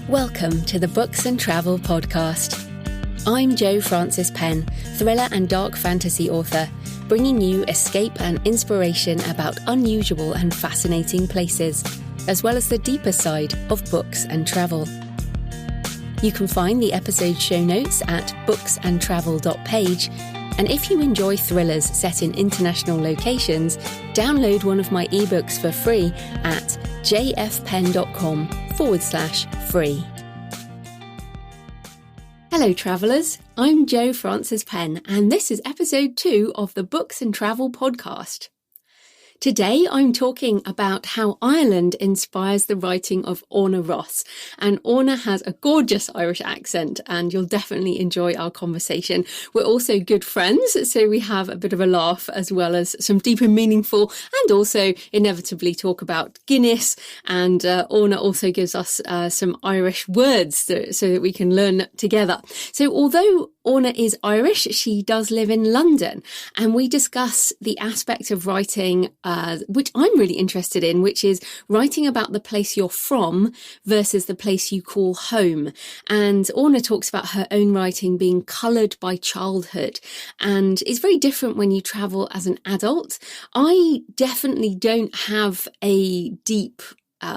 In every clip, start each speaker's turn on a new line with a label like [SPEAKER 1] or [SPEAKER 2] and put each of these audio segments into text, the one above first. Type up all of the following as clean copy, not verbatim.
[SPEAKER 1] Welcome to the Books and Travel podcast. I'm Jo Frances Penn, thriller and dark fantasy author, bringing you escape and inspiration about unusual and fascinating places, as well as the deeper side of books and travel. You can find the episode show notes at booksandtravel.page, and if you enjoy thrillers set in international locations, download one of my ebooks for free at jfpenn.com/free. Hello travellers, I'm Jo Frances Penn, and this is episode 2 of the Books and Travel podcast. Today I'm talking about how Ireland inspires the writing of Orna Ross, and Orna has a gorgeous Irish accent and you'll definitely enjoy our conversation. We're also good friends, so we have a bit of a laugh as well as some deep and meaningful, and also inevitably talk about Guinness, and Orna also gives us some Irish words so that we can learn together. So although Orna is Irish, she does live in London, and we discuss the aspect of writing which I'm really interested in, which is writing about the place you're from versus the place you call home. And Orna talks about her own writing being coloured by childhood, and it's very different when you travel as an adult. I definitely don't have a deep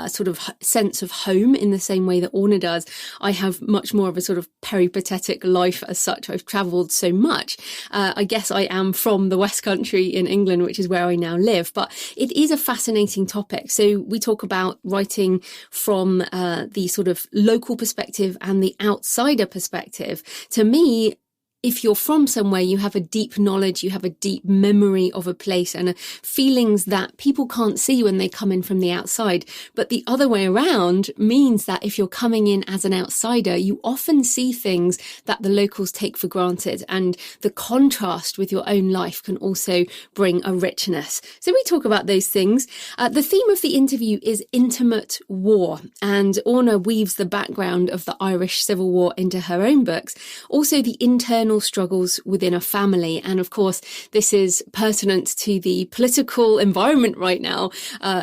[SPEAKER 1] sort of sense of home in the same way that Orna does. I have much more of a sort of peripatetic life as such. I've travelled so much. I guess I am from the West Country in England, which is where I now live, but it is a fascinating topic. So we talk about writing from the sort of local perspective and the outsider perspective. To me, if you're from somewhere, you have a deep knowledge, you have a deep memory of a place and feelings that people can't see when they come in from the outside. But the other way around means that if you're coming in as an outsider, you often see things that the locals take for granted. And the contrast with your own life can also bring a richness. So we talk about those things. The theme of the interview is intimate war. And Orna weaves the background of the Irish Civil War into her own books. Also the internal struggles within a family, and of course this is pertinent to the political environment right now,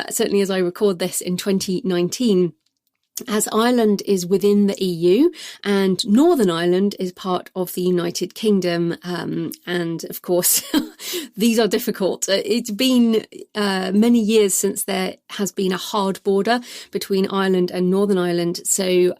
[SPEAKER 1] certainly as I record this in 2019. As Ireland is within the EU and Northern Ireland is part of the United Kingdom, and of course these are difficult. It's been many years since there has been a hard border between Ireland and Northern Ireland, so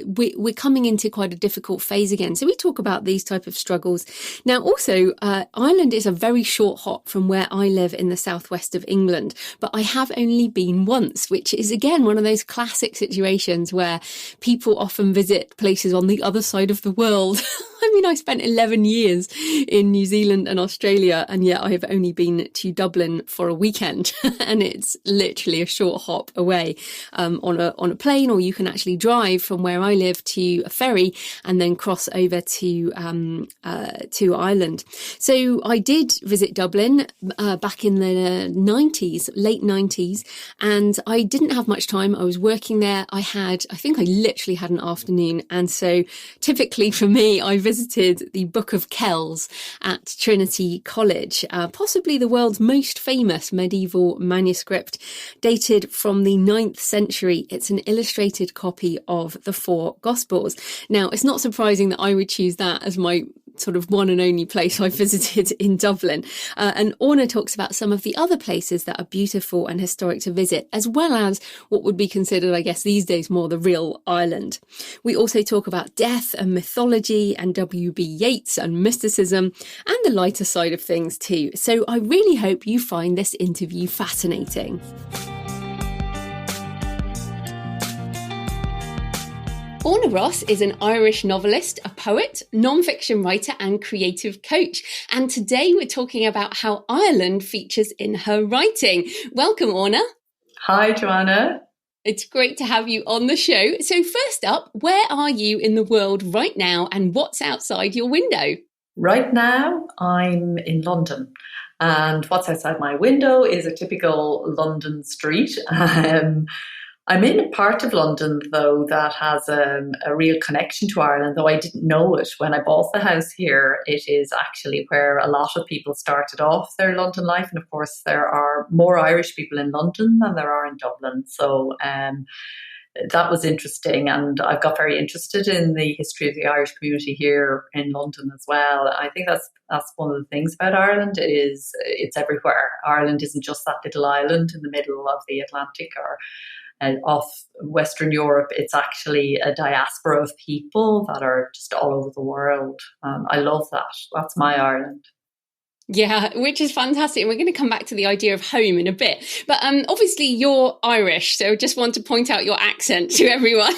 [SPEAKER 1] we're coming into quite a difficult phase again. So we talk about these type of struggles. Now also Ireland is a very short hop from where I live in the southwest of England, but I have only been once, which is again one of those classic situations where people often visit places on the other side of the world. I mean, I spent 11 years in New Zealand and Australia, and yet I have only been to Dublin for a weekend, and it's literally a short hop away on a plane, or you can actually drive from where I live to a ferry and then cross over to Ireland. So I did visit Dublin back in the 90s, late 90s, and I didn't have much time. I was working there. I think I literally had an afternoon, and so typically for me, I visited the Book of Kells at Trinity College, possibly the world's most famous medieval manuscript, dated from the 9th century. It's an illustrated copy of the 4 Gospels. Now, it's not surprising that I would choose that as my sort of one and only place I visited in Dublin. And Orna talks about some of the other places that are beautiful and historic to visit, as well as what would be considered, I guess, these days more the real Ireland. We also talk about death and mythology and W.B.Yeats and mysticism and the lighter side of things too. So I really hope you find this interview fascinating. Orna Ross is an Irish novelist, a poet, non-fiction writer and creative coach. And today we're talking about how Ireland features in her writing. Welcome, Orna.
[SPEAKER 2] Hi, Joanna.
[SPEAKER 1] It's great to have you on the show. So first up, where are you in the world right now and what's outside your window?
[SPEAKER 2] Right now, I'm in London. And what's outside my window is a typical London street. I'm in a part of London, though, that has a real connection to Ireland, though I didn't know it. When I bought the house here, it is actually where a lot of people started off their London life. And of course, there are more Irish people in London than there are in Dublin. So that was interesting. And I've got very interested in the history of the Irish community here in London as well. I think that's one of the things about Ireland is it's everywhere. Ireland isn't just that little island in the middle of the Atlantic or off Western Europe. It's actually a diaspora of people that are just all over the world. I love that. That's my Ireland.
[SPEAKER 1] Yeah, which is fantastic. And we're going to come back to the idea of home in a bit. But obviously you're Irish, so just want to point out your accent to everyone.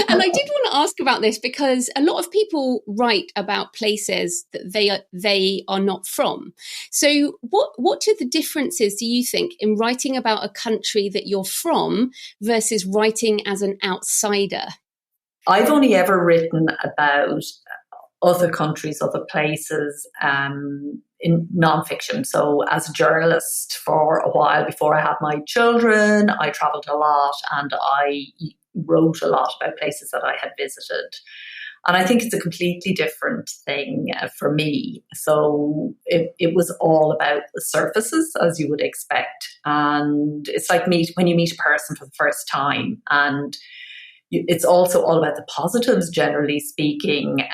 [SPEAKER 1] And I did want to ask about this because a lot of people write about places that they are not from. So what are the differences, do you think, in writing about a country that you're from versus writing as an outsider?
[SPEAKER 2] I've only ever written about other countries, other places, in nonfiction. So as a journalist for a while before I had my children, I travelled a lot and I wrote a lot about places that I had visited. And I think it's a completely different thing for me. So it was all about the surfaces, as you would expect. And it's like when you meet a person for the first time, and it's also all about the positives, generally speaking.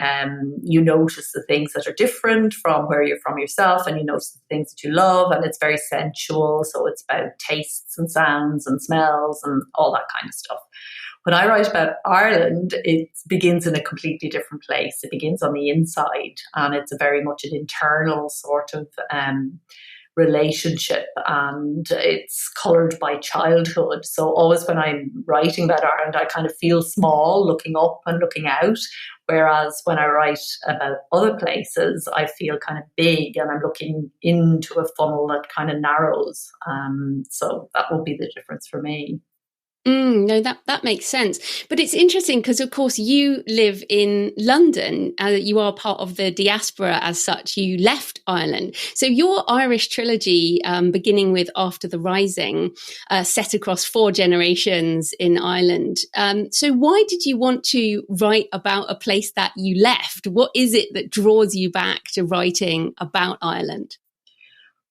[SPEAKER 2] You notice the things that are different from where you're from yourself, and you notice the things that you love, and it's very sensual. So it's about tastes and sounds and smells and all that kind of stuff. When I write about Ireland, it begins in a completely different place. It begins on the inside, and it's a very much an internal sort of relationship, and it's coloured by childhood. So always when I'm writing about Ireland, I kind of feel small looking up and looking out, whereas when I write about other places, I feel kind of big and I'm looking into a funnel that kind of narrows. So that will be the difference for me.
[SPEAKER 1] No, that makes sense. But it's interesting because, of course, you live in London. You are part of the diaspora as such. You left Ireland. So your Irish trilogy, beginning with After the Rising, set across 4 generations in Ireland. So why did you want to write about a place that you left? What is it that draws you back to writing about Ireland?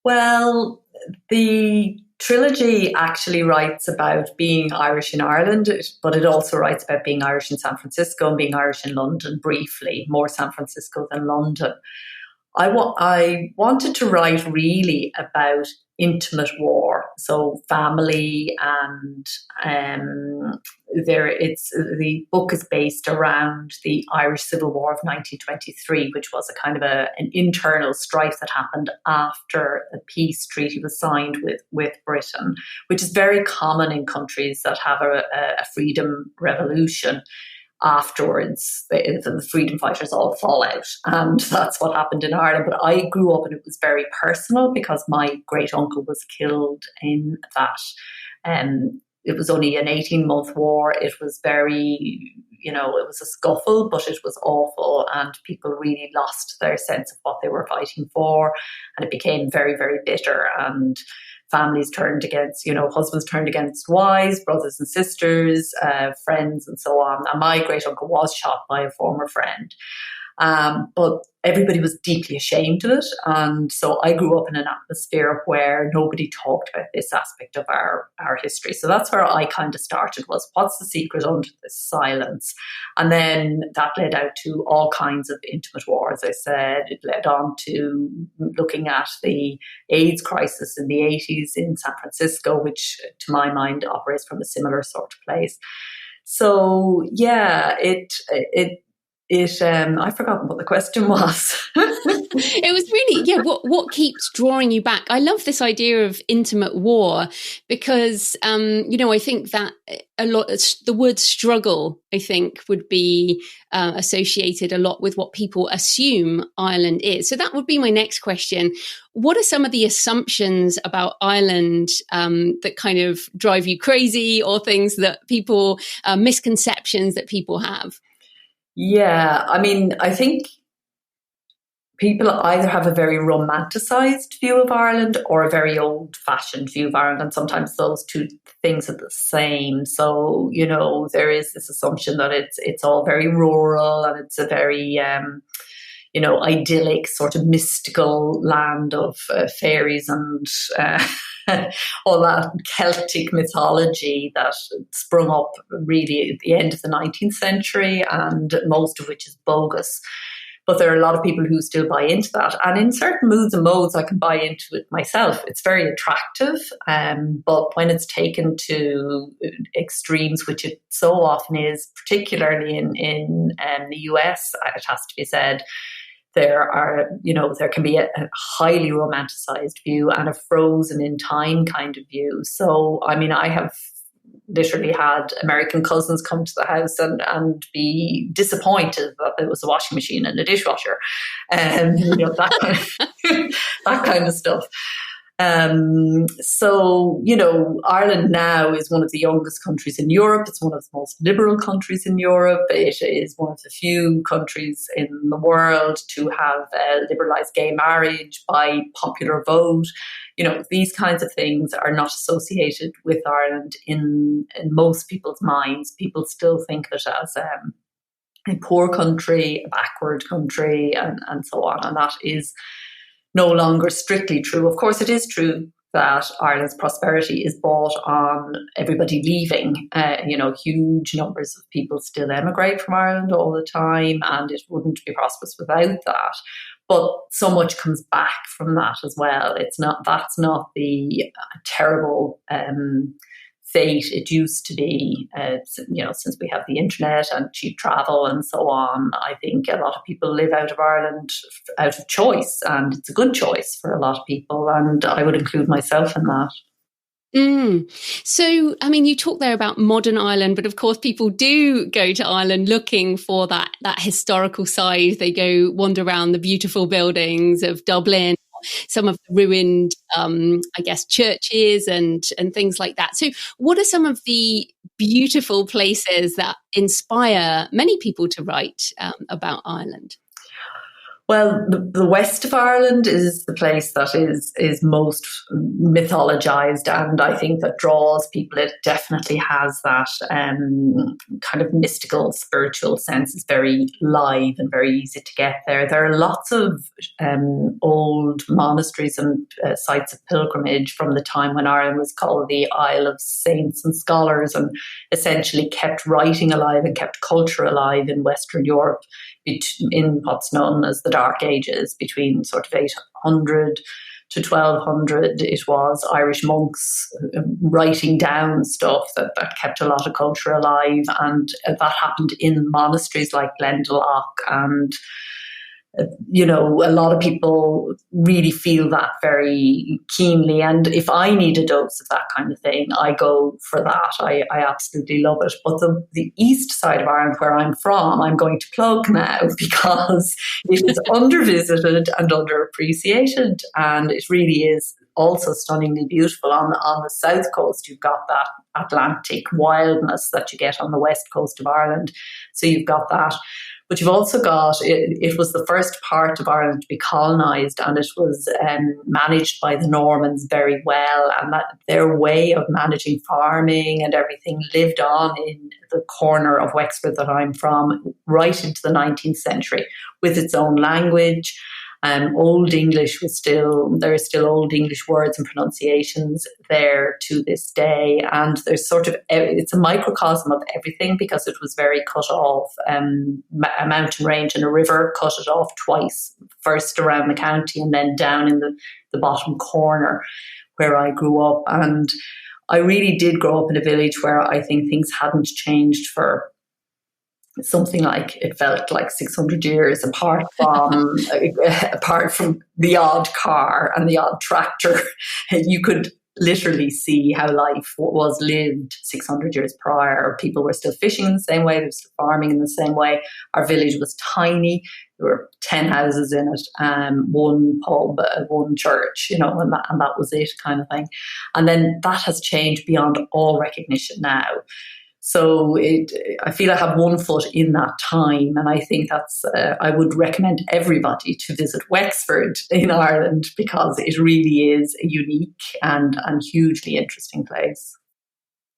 [SPEAKER 2] Well, the trilogy actually writes about being Irish in Ireland, but it also writes about being Irish in San Francisco and being Irish in London briefly, more San Francisco than London. I wanted to write really about intimate war, so family, and the book is based around the Irish Civil War of 1923, which was a kind of an internal strife that happened after the peace treaty was signed with Britain, which is very common in countries that have a freedom revolution. Afterwards, the freedom fighters all fall out, and that's what happened in Ireland. But I grew up and it was very personal because my great uncle was killed in that. It was only an 18-month war. It was very, it was a scuffle, but it was awful, and people really lost their sense of what they were fighting for, and it became very, very bitter. And families turned against, husbands turned against wives, brothers and sisters, friends, and so on. And my great uncle was shot by a former friend. But everybody was deeply ashamed of it. And so I grew up in an atmosphere where nobody talked about this aspect of our history. So that's where I kind of started, was what's the secret under this silence? And then that led out to all kinds of intimate war, as I said. It led on to looking at the AIDS crisis in the 80s in San Francisco, which to my mind operates from a similar sort of place. So yeah, I've forgotten what the question was.
[SPEAKER 1] It was really, what keeps drawing you back? I love this idea of intimate war because, I think that a lot, the word struggle, I think, would be associated a lot with what people assume Ireland is. So that would be my next question. What are some of the assumptions about Ireland that kind of drive you crazy, or things that people, misconceptions that people have?
[SPEAKER 2] Yeah, I think people either have a very romanticised view of Ireland or a very old-fashioned view of Ireland, and sometimes those two things are the same. So, there is this assumption that it's all very rural, and it's a very, idyllic, sort of mystical land of fairies and all that Celtic mythology that sprung up really at the end of the 19th century, and most of which is bogus. But there are a lot of people who still buy into that. And in certain moods and modes, I can buy into it myself. It's very attractive. But when it's taken to extremes, which it so often is, particularly in the US, it has to be said, there can be a highly romanticized view and a frozen in time kind of view. So, I mean, I have literally had American cousins come to the house and be disappointed that there was a washing machine and a dishwasher, and that kind of stuff. So, Ireland now is one of the youngest countries in Europe. It's one of the most liberal countries in Europe. It is one of the few countries in the world to have liberalised gay marriage by popular vote. These kinds of things are not associated with Ireland in most people's minds. People still think of it as a poor country, a backward country, and so on. And that is no longer strictly true. Of course, it is true that Ireland's prosperity is bought on everybody leaving. Huge numbers of people still emigrate from Ireland all the time, and it wouldn't be prosperous without that. But so much comes back from that as well. That's not the terrible fate it used to be, since we have the internet and cheap travel and so on. I think a lot of people live out of Ireland out of choice, and it's a good choice for a lot of people, and I would include myself in that.
[SPEAKER 1] So, I mean, you talk there about modern Ireland, but of course people do go to Ireland looking for that historical side. They go wander around the beautiful buildings of Dublin, some of the ruined, churches and things like that. So what are some of the beautiful places that inspire many people to write about Ireland?
[SPEAKER 2] Well, the west of Ireland is the place that is most mythologized, and I think that draws people. It definitely has that kind of mystical, spiritual sense. It's very live and very easy to get there. There are lots of old monasteries and sites of pilgrimage from the time when Ireland was called the Isle of Saints and Scholars, and essentially kept writing alive and kept culture alive in Western Europe, in what's known as the Dark Ages, between sort of 800 to 1200. It was Irish monks writing down stuff that kept a lot of culture alive, and that happened in monasteries like Glendalough, and a lot of people really feel that very keenly. And if I need a dose of that kind of thing, I go for that. I absolutely love it. But the east side of Ireland, where I'm from, I'm going to plug now, because it is undervisited and underappreciated. And it really is also stunningly beautiful. On the south coast, you've got that Atlantic wildness that you get on the west coast of Ireland. So you've got that. But you've also got, it was the first part of Ireland to be colonised, and it was managed by the Normans very well, and that their way of managing farming and everything lived on in the corner of Wexford that I'm from right into the 19th century with its own language. Old English there are still Old English words and pronunciations there to this day. And there's it's a microcosm of everything, because it was very cut off. A mountain range and a river cut it off twice, first around the county and then down in the bottom corner where I grew up. And I really did grow up in a village where I think things hadn't changed for something like, it felt like 600 years, apart from the odd car and the odd tractor. You could literally see how life was lived 600 years prior. People were still fishing in the same way, they were still farming in the same way. Our village was tiny. There were 10 houses in it, one pub, one church, and that was it, kind of thing. And then that has changed beyond all recognition now. So I feel I have one foot in that time, and I think that's, I would recommend everybody to visit Wexford in Ireland, because it really is a unique and hugely interesting place.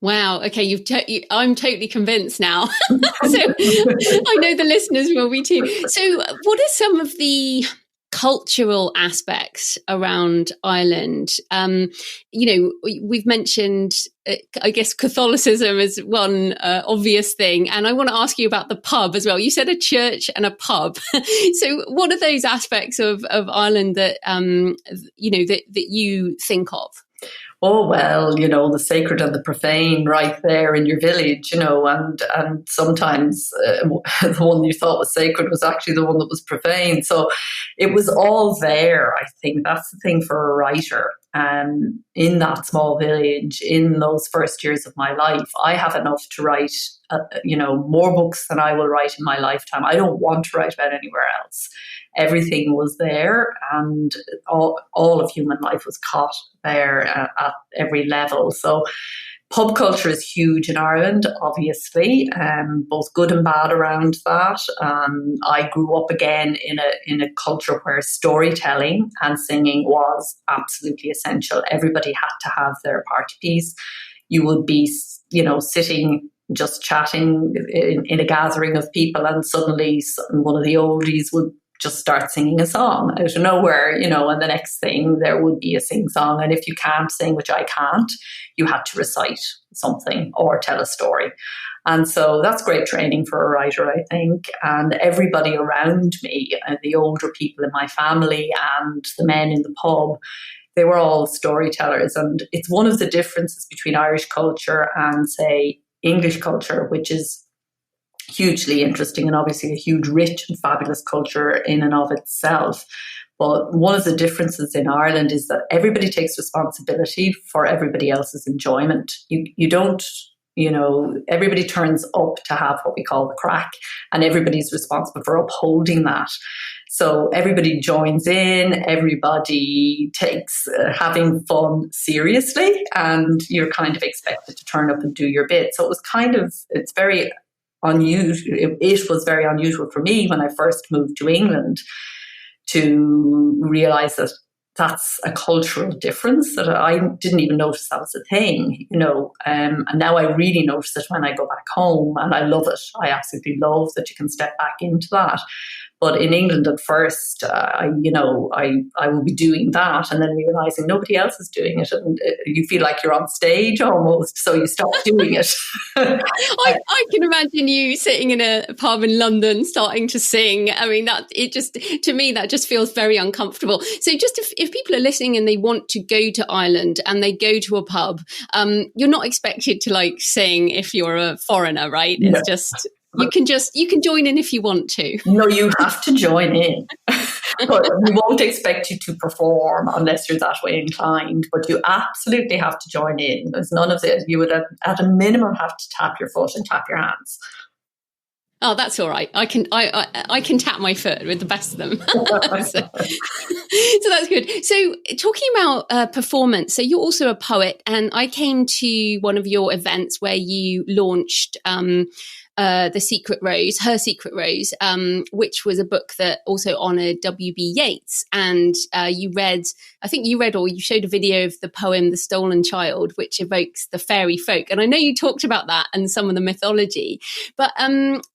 [SPEAKER 1] Wow. Okay. I'm totally convinced now. So I know the listeners will be too. So what are some of the cultural aspects around Ireland. We've mentioned, I guess, Catholicism is one obvious thing. And I want to ask you about the pub as well. You said a church and a pub. So what are those aspects of Ireland that, that you think of?
[SPEAKER 2] Oh, well, the sacred and the profane right there in your village, and sometimes the one you thought was sacred was actually the one that was profane. So it was all there, I think. That's the thing for a writer. In that small village, in those first years of my life, I have enough to write, more books than I will write in my lifetime. I don't want to write about anywhere else. Everything was there, and all of human life was caught there at every level. So pub culture is huge in Ireland, obviously, both good and bad around that. I grew up again in a culture where storytelling and singing was absolutely essential. Everybody had to have their party piece. You would be, sitting just chatting in a gathering of people, and suddenly one of the oldies would just start singing a song out of nowhere, and the next thing there would be a sing song. And if you can't sing, which I can't, you had to recite something or tell a story. And so that's great training for a writer, I think. And everybody around me, the older people in my family and the men in the pub, they were all storytellers. And it's one of the differences between Irish culture and, say, English culture, which is hugely interesting and obviously a huge, rich and fabulous culture in and of itself. But one of the differences in Ireland is that everybody takes responsibility for everybody else's enjoyment. You don't, everybody turns up to have what we call the crack, and everybody's responsible for upholding that. So everybody joins in, everybody takes having fun seriously, and you're kind of expected to turn up and do your bit. So it's very unusual. It was very unusual for me when I first moved to England to realize that that's a cultural difference that I didn't even notice that was a thing, and now I really notice it when I go back home, and I love it. I absolutely love that you can step back into that. But in England at first, I will be doing that and then realizing nobody else is doing it. And you feel like you're on stage almost, so you stop doing it.
[SPEAKER 1] I can imagine you sitting in a pub in London starting to sing. I mean, to me, that just feels very uncomfortable. So just if people are listening and they want to go to Ireland and they go to a pub, you're not expected to sing if you're a foreigner, right? It's
[SPEAKER 2] No.
[SPEAKER 1] just... You can join in if you want to.
[SPEAKER 2] No, you have to join in. But we won't expect you to perform unless you're that way inclined. But you absolutely have to join in. There's none of this. You would at a minimum have to tap your foot and clap your hands.
[SPEAKER 1] Oh, that's all right. I can tap my foot with the best of them. So that's good. So talking about performance, so you're also a poet, and I came to one of your events where you launched Her Secret Rose, which was a book that also honoured W.B.Yeats. And you showed a video of the poem The Stolen Child, which evokes the fairy folk. And I know you talked about that and some of the mythology, but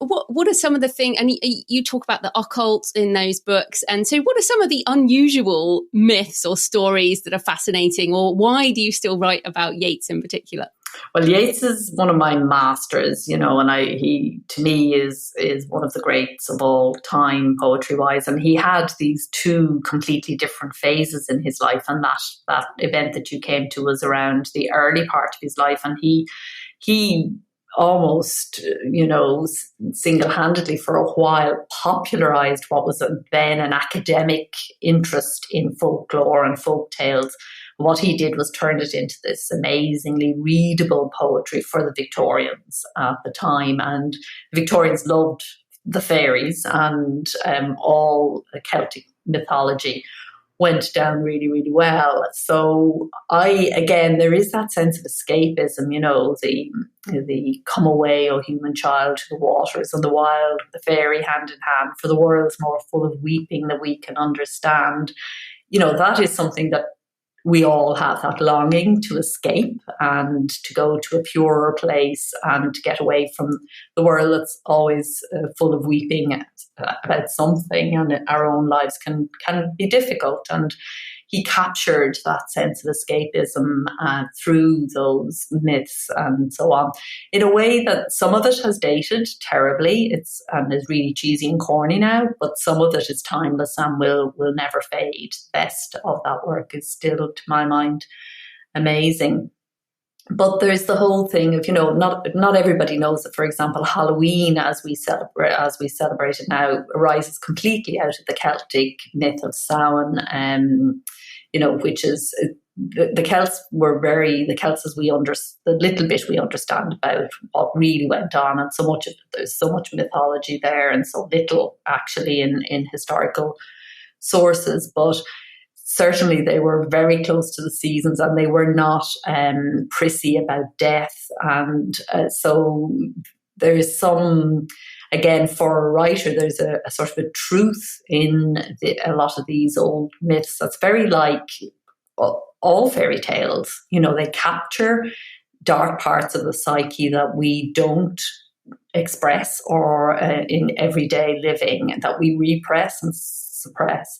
[SPEAKER 1] what are some of the things, and you talk about the occult in those books. And so what are some of the unusual myths or stories that are fascinating, or why do you still write about Yeats in particular?
[SPEAKER 2] Well, Yeats is one of my masters, and he to me is one of the greats of all time, poetry-wise. And he had these two completely different phases in his life, and that event that you came to was around the early part of his life, and he almost, single-handedly for a while popularized what was then an academic interest in folklore and folk tales. What he did was turn it into this amazingly readable poetry for the Victorians at the time. And the Victorians loved the fairies, and all the Celtic mythology went down really, really well. So there is that sense of escapism, the come away, O human child, to the waters and the wild, the fairy hand in hand, for the world's more full of weeping that we can understand. That is something that we all have that longing to escape and to go to a purer place and to get away from the world that's always full of weeping about something, and our own lives can be difficult. And he captured that sense of escapism through those myths and so on, in a way that some of it has dated terribly. It's is really cheesy and corny now, but some of it is timeless and will never fade. The best of that work is still, to my mind, amazing. But there's the whole thing of, not everybody knows that, for example, Halloween, as we celebrate it now, arises completely out of the Celtic myth of Samhain, which is the Celts as the little bit we understand about what really went on, and there's so much mythology there and so little actually in historical sources. But certainly they were very close to the seasons, and they were not prissy about death. And so there's some, again, for a writer, there's a sort of a truth in a lot of these old myths that's very like all fairy tales. They capture dark parts of the psyche that we don't express or in everyday living, that we repress and suppress.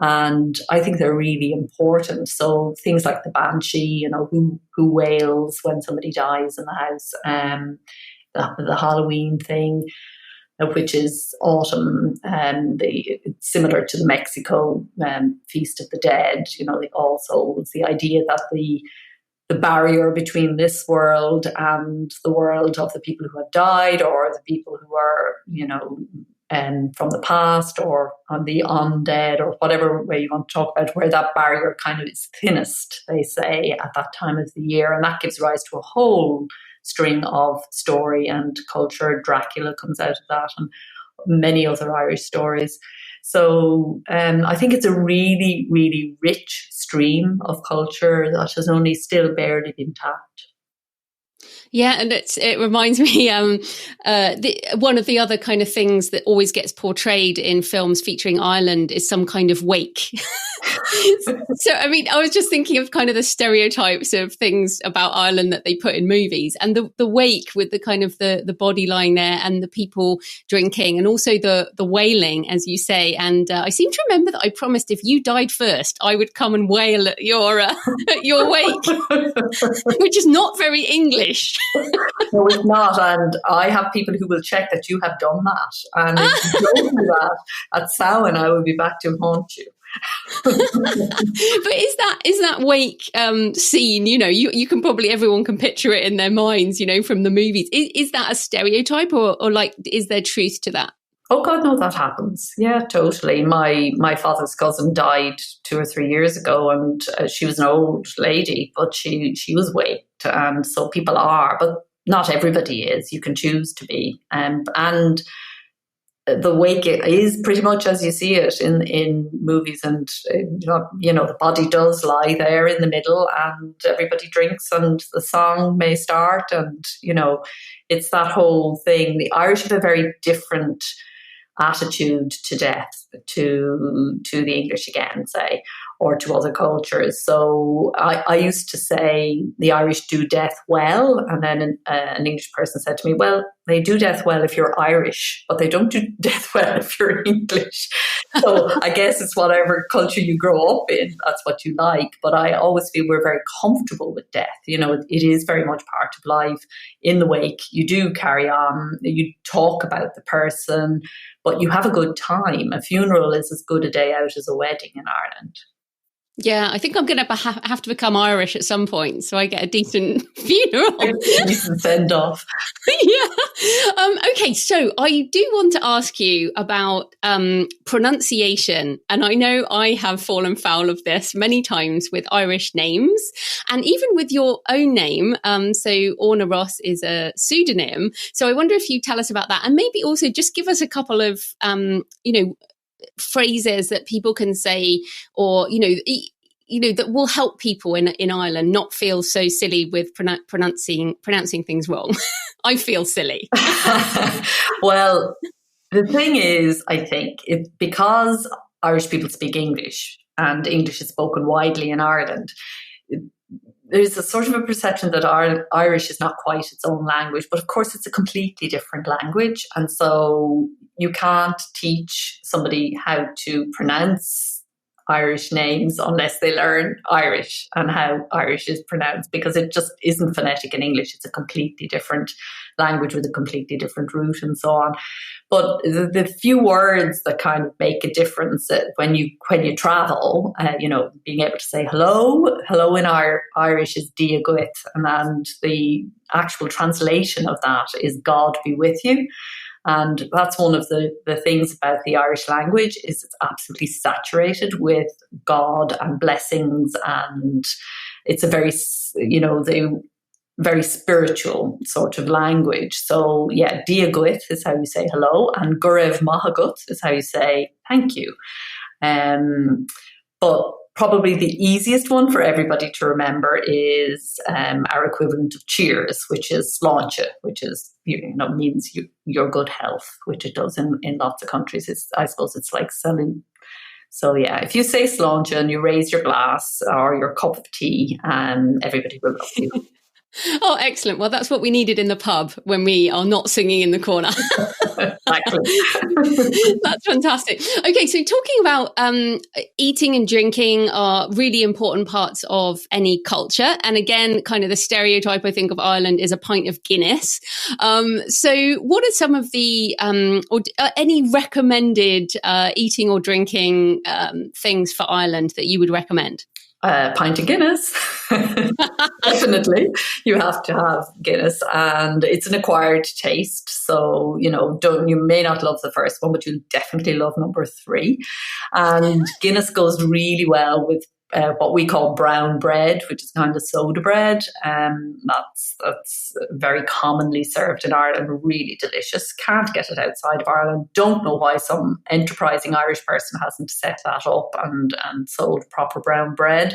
[SPEAKER 2] And I think they're really important. So things like the banshee, who wails when somebody dies in the house, the Halloween thing, which is autumn, similar to the Mexico Feast of the Dead, the All Souls, the idea that the barrier between this world and the world of the people who have died, or the people who are, from the past, or on the undead, or whatever way you want to talk about, where that barrier kind of is thinnest, they say, at that time of the year. And that gives rise to a whole string of story and culture. Dracula comes out of that, and many other Irish stories. So I think it's a really, really rich stream of culture that has only still barely been tapped.
[SPEAKER 1] Yeah, and it reminds me, one of the other kind of things that always gets portrayed in films featuring Ireland is some kind of wake. So, I mean, I was just thinking of kind of the stereotypes of things about Ireland that they put in movies, and the wake with the kind of the body lying there and the people drinking, and also the wailing, as you say. And I seem to remember that I promised if you died first, I would come and wail at your wake, which is not very English.
[SPEAKER 2] No, it's not. And I have people who will check that you have done that. And if you don't do that at Samhain, I will be back to haunt you.
[SPEAKER 1] But is that wake scene, you can probably, everyone can picture it in their minds, from the movies. Is that a stereotype, or like, is there truth to that?
[SPEAKER 2] Oh God, no, that happens. Yeah, totally. My father's cousin died 2 or 3 years ago, and she was an old lady, but she was waked, and so people are, but not everybody is. You can choose to be, and the wake is pretty much as you see it in movies, and the body does lie there in the middle, and everybody drinks, and the song may start, and it's that whole thing. The Irish have a very different attitude to death to the English, again, say, or to other cultures. So I used to say the Irish do death well, and then an English person said to me, well, they do death well if you're Irish, but they don't do death well if you're English. So I guess it's whatever culture you grow up in, that's what you like. But I always feel we're very comfortable with death. It is very much part of life. In the wake, you do carry on, you talk about the person, but you have a good time. A funeral is as good a day out as a wedding in Ireland.
[SPEAKER 1] Yeah, I think I'm going to have to become Irish at some point, so I get a decent funeral.
[SPEAKER 2] A decent send-off.
[SPEAKER 1] Yeah. Okay, so I do want to ask you about pronunciation. And I know I have fallen foul of this many times with Irish names, and even with your own name. So Orna Ross is a pseudonym. So I wonder if you tell us about that, and maybe also just give us a couple of, phrases that people can say, or that will help people in Ireland not feel so silly with pronouncing things wrong. I feel silly.
[SPEAKER 2] Well, the thing is, I think because Irish people speak English, and English is spoken widely in Ireland, there's a sort of a perception that Irish is not quite its own language, but of course it's a completely different language. And so you can't teach somebody how to pronounce Irish names unless they learn Irish and how Irish is pronounced, because it just isn't phonetic in English. It's a completely different language with a completely different root and so on. But the few words that kind of make a difference when you travel, being able to say hello in Irish is dia gut, and the actual translation of that is God be with you. And that's one of the things about the Irish language, is it's absolutely saturated with God and blessings, and it's a very, very spiritual sort of language. So yeah, dia gut is how you say hello, and gurev mahagut is how you say thank you. But probably the easiest one for everybody to remember is our equivalent of cheers, which is sláinte, which is, means your good health, which it does in lots of countries. I suppose it's like salute. So yeah, if you say sláinte and you raise your glass or your cup of tea, everybody will love you.
[SPEAKER 1] Oh, excellent. Well, that's what we needed in the pub when we are not singing in the corner.
[SPEAKER 2] Exactly.
[SPEAKER 1] That's fantastic. Okay, so talking about eating and drinking are really important parts of any culture. And again, kind of the stereotype, I think, of Ireland is a pint of Guinness. So what are some of the, any recommended eating or drinking things for Ireland that you would recommend?
[SPEAKER 2] Pint of Guinness. Definitely. You have to have Guinness, and it's an acquired taste. So, you may not love the first one, but you'll definitely love number 3. And Guinness goes really well with what we call brown bread, which is kind of soda bread. That's very commonly served in Ireland, really delicious. Can't get it outside of Ireland. Don't know why some enterprising Irish person hasn't set that up and sold proper brown bread.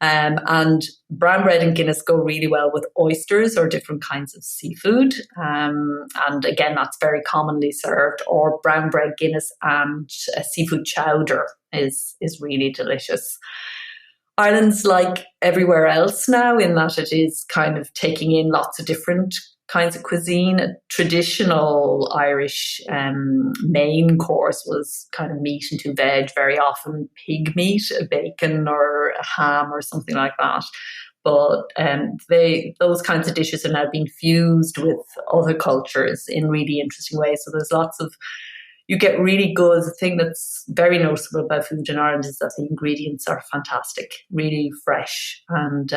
[SPEAKER 2] And brown bread and Guinness go really well with oysters or different kinds of seafood. And again, that's very commonly served. Or brown bread, Guinness, and seafood chowder is really delicious. Ireland's like everywhere else now in that it is kind of taking in lots of different kinds of cuisine. A traditional Irish main course was kind of meat and 2 veg, very often pig meat, a bacon or a ham or something like that. But those kinds of dishes are now being fused with other cultures in really interesting ways. So there's lots of, you get really good. The thing that's very noticeable about food in Ireland is that the ingredients are fantastic, really fresh, and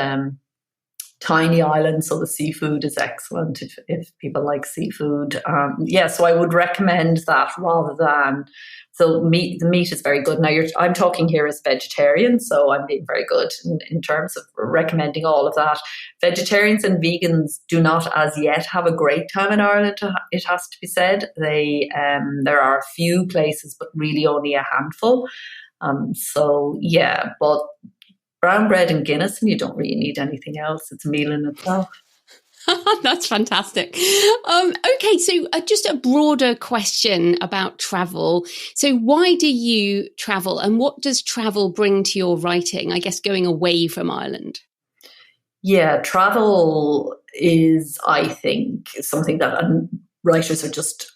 [SPEAKER 2] tiny island, so the seafood is excellent if people like seafood. So I would recommend that rather than, so the meat is very good. Now I'm talking here as vegetarian, so I'm being very good in terms of recommending all of that. Vegetarians and vegans do not as yet have a great time in Ireland, it has to be said. There are a few places, but really only a handful. But brown bread and Guinness, and you don't really need anything else. It's a meal in itself.
[SPEAKER 1] That's fantastic. Okay, so just a broader question about travel. So why do you travel, and what does travel bring to your writing, I guess, going away from Ireland?
[SPEAKER 2] Yeah, travel is, I think, something that writers are just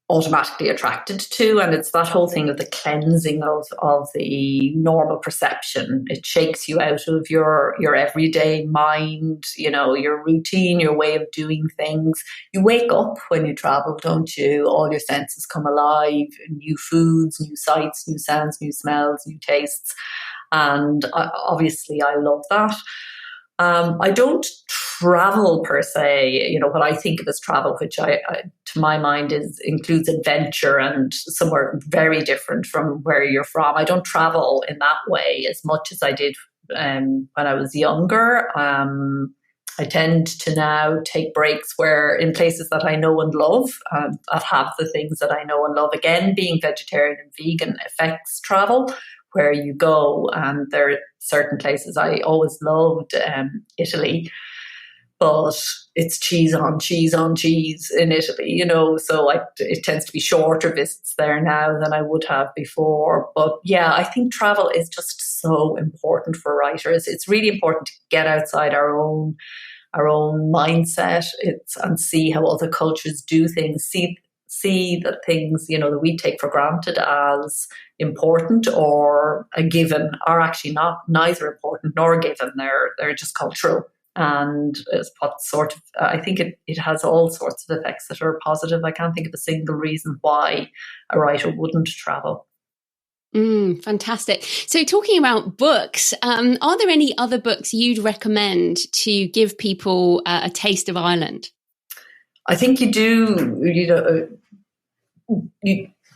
[SPEAKER 2] automatically attracted to, and it's that whole thing of the cleansing of the normal perception. It shakes you out of your everyday mind, your routine, your way of doing things. You wake up when you travel, don't you? All your senses come alive, new foods, new sights, new sounds, new smells, new tastes, and obviously I love that. I don't travel per se, what I think of as travel, which I to my mind includes adventure and somewhere very different from where you're from. I don't travel in that way as much as I did when I was younger. I tend to now take breaks in places that I know and love, that have the things that I know and love. Again, being vegetarian and vegan affects travel, where you go, and there are certain places. I always loved Italy, but it's cheese on cheese on cheese in Italy, you know, so it tends to be shorter visits there now than I would have before. But yeah, I think travel is just so important for writers. It's really important to get outside our own mindset and see how other cultures do things, see that things, you know, that we take for granted as important or a given are actually neither important nor a given. They're just cultural. And it's what sort of, I think it has all sorts of effects that are positive. I can't think of a single reason why a writer wouldn't travel.
[SPEAKER 1] Fantastic. So talking about books, are there any other books you'd recommend to give people a taste of Ireland?
[SPEAKER 2] I think you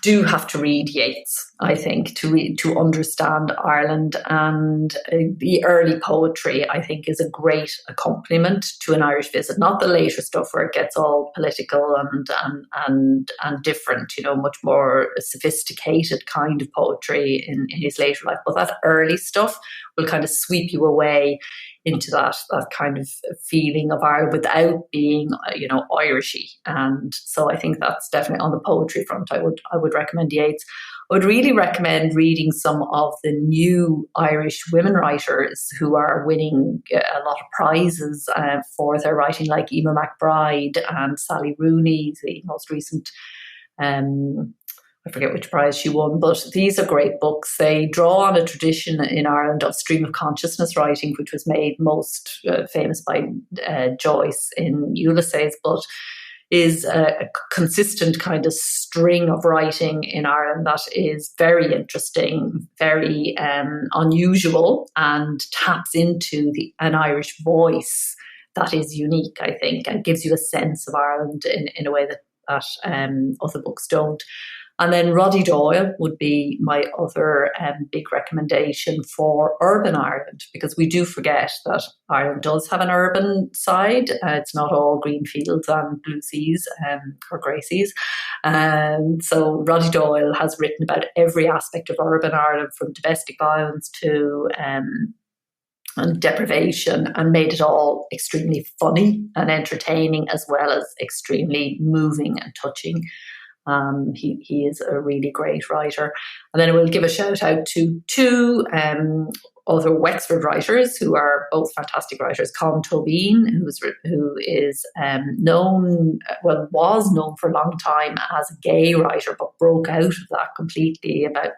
[SPEAKER 2] do have to read Yeats, I think, to understand Ireland. And the early poetry, I think, is a great accompaniment to an Irish visit. Not the later stuff where it gets all political and different, you know, much more sophisticated kind of poetry in his later life. But that early stuff will kind of sweep you away into that kind of feeling of Ireland without being, you know, Irishy. And so I think that's definitely on the poetry front. I would recommend Yeats. I would really recommend reading some of the new Irish women writers who are winning a lot of prizes for their writing, like Emma McBride and Sally Rooney, the most recent I forget which prize she won, but these are great books. They draw on a tradition in Ireland of stream of consciousness writing, which was made most famous by Joyce in Ulysses, but is a consistent kind of string of writing in Ireland that is very interesting, very unusual, and taps into an Irish voice that is unique, I think, and gives you a sense of Ireland in a way that other books don't. And then Roddy Doyle would be my other big recommendation for urban Ireland, because we do forget that Ireland does have an urban side. It's not all green fields and blue seas or grey seas. So Roddy Doyle has written about every aspect of urban Ireland, from domestic violence to and deprivation, and made it all extremely funny and entertaining, as well as extremely moving and touching. He is a really great writer. And then I will give a shout out to two other Wexford writers who are both fantastic writers. Colm Tóibín, who is was known for a long time as a gay writer, but broke out of that completely about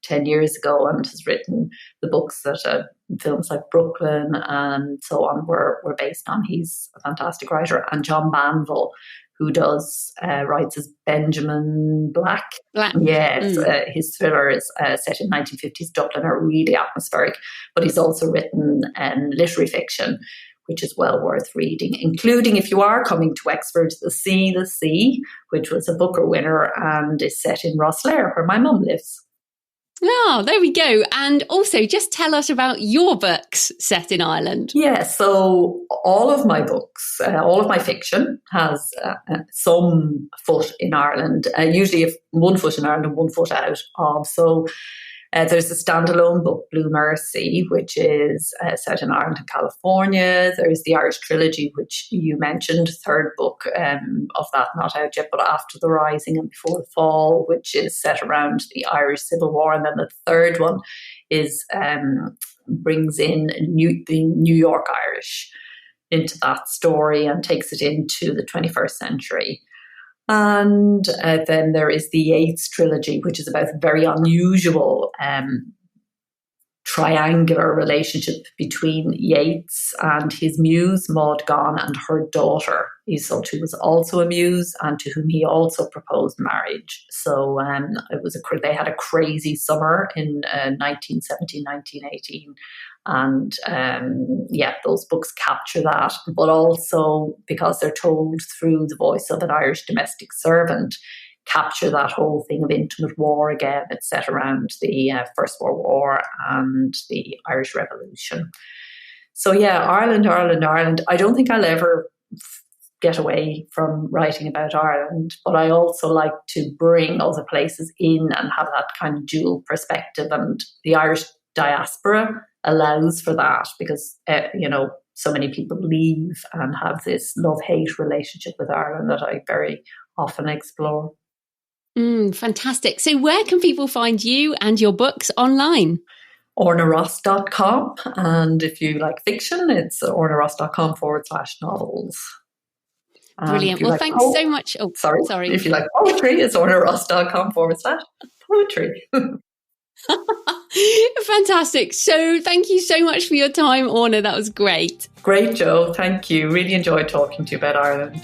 [SPEAKER 2] 10 years ago, and has written the books that films like Brooklyn and so on were based on. He's a fantastic writer. And John Banville, who writes as Benjamin Black. Yes, his thrillers set in 1950s Dublin are really atmospheric, but he's also written literary fiction, which is well worth reading, including, if you are coming to Wexford, The Sea, which was a Booker winner and is set in Rosslare, where my mum lives.
[SPEAKER 1] Oh, there we go. And also, just tell us about your books set in Ireland.
[SPEAKER 2] Yeah, so all of my books, all of my fiction has some foot in Ireland, usually 1 foot in Ireland and 1 foot out of. So there's a standalone book, Blue Mercy, which is set in Ireland and California. There's the Irish Trilogy, which you mentioned, third book of that, not out yet, but After the Rising and Before the Fall, which is set around the Irish Civil War. And then the third one is brings in the New York Irish into that story and takes it into the 21st century. And then there is the Yeats trilogy, which is about a very unusual triangular relationship between Yeats and his muse, Maud Gonne, and her daughter, Iseult, who was also a muse and to whom he also proposed marriage. So they had a crazy summer in 1917, 1918. And those books capture that, but also, because they're told through the voice of an Irish domestic servant, capture that whole thing of intimate war again. It's set around the First World War and the Irish Revolution. So yeah, Ireland. I don't think I'll ever get away from writing about Ireland, but I also like to bring other places in and have that kind of dual perspective. And the Irish diaspora allows for that, because so many people leave and have this love-hate relationship with Ireland that I very often explore.
[SPEAKER 1] Fantastic. So where can people find you and your books online?
[SPEAKER 2] ornaross.com, and if you like fiction, it's ornaross.com/novels.
[SPEAKER 1] Brilliant. Well, thanks so much. Oh, sorry.
[SPEAKER 2] If you like poetry, it's ornaross.com/poetry.
[SPEAKER 1] Fantastic. So thank you so much for your time, Orna. That was great.
[SPEAKER 2] Great, Jo. Thank you. Really enjoyed talking to you about Ireland.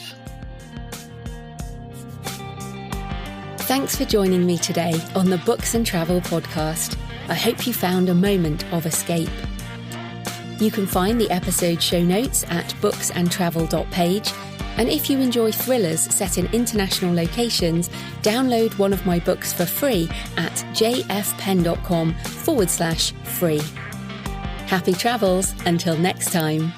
[SPEAKER 1] Thanks for joining me today on the Books and Travel podcast. I hope you found a moment of escape. You can find the episode show notes at booksandtravel.page. And if you enjoy thrillers set in international locations, download one of my books for free at jfpen.com/free. Happy travels until next time.